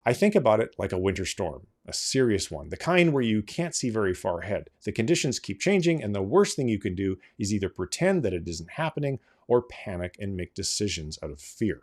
I think about it like a winter storm, a serious one, the kind where you can't see very far ahead. The conditions keep changing, and the worst thing you can do is either pretend that it isn't happening or panic and make decisions out of fear.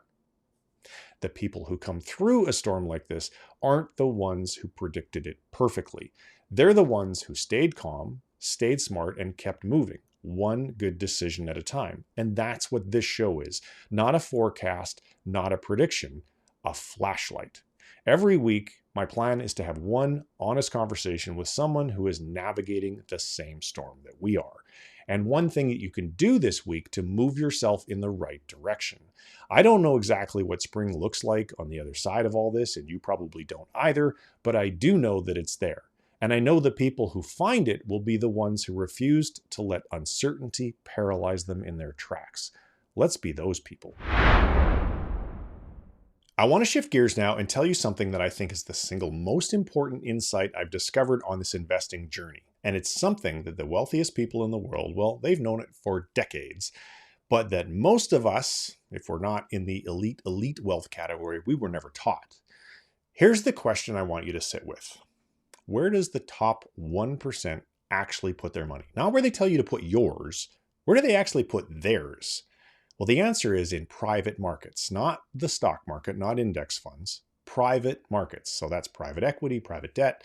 The people who come through a storm like this aren't the ones who predicted it perfectly. They're the ones who stayed calm, stayed smart, and kept moving, one good decision at a time. And that's what this show is. Not a forecast, not a prediction, a flashlight. Every week, my plan is to have one honest conversation with someone who is navigating the same storm that we are. And one thing that you can do this week to move yourself in the right direction. I don't know exactly what spring looks like on the other side of all this, and you probably don't either, but I do know that it's there. And I know the people who find it will be the ones who refused to let uncertainty paralyze them in their tracks. Let's be those people. I want to shift gears now and tell you something that I think is the single most important insight I've discovered on this investing journey. And it's something that the wealthiest people in the world, well, they've known it for decades, but that most of us, if we're not in the elite wealth category, we were never taught. Here's the question I want you to sit with. Where does the top 1% actually put their money? Not where they tell you to put yours. Where do they actually put theirs? Well, the answer is in private markets, not the stock market, not index funds, private markets. So that's private equity, private debt,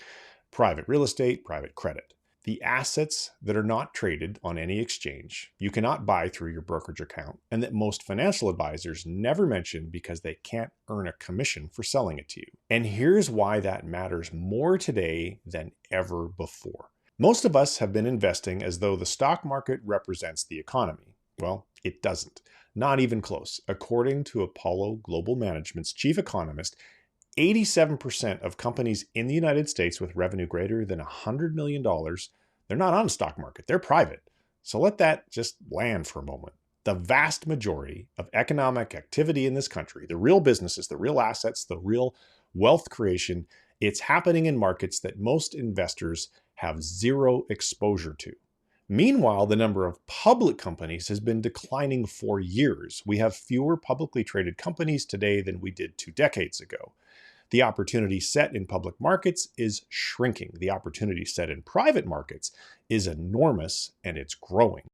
private real estate, private credit. The assets that are not traded on any exchange, you cannot buy through your brokerage account, and that most financial advisors never mention because they can't earn a commission for selling it to you. And here's why that matters more today than ever before. Most of us have been investing as though the stock market represents the economy. Well, it doesn't. Not even close. According to Apollo Global Management's chief economist, 87% of companies in the United States with revenue greater than $100 million, they're not on the stock market, they're private. So let that just land for a moment. The vast majority of economic activity in this country, the real businesses, the real assets, the real wealth creation, it's happening in markets that most investors have zero exposure to. Meanwhile, the number of public companies has been declining for years. We have fewer publicly traded companies today than we did 2 decades ago. The opportunity set in public markets is shrinking. The opportunity set in private markets is enormous, and it's growing.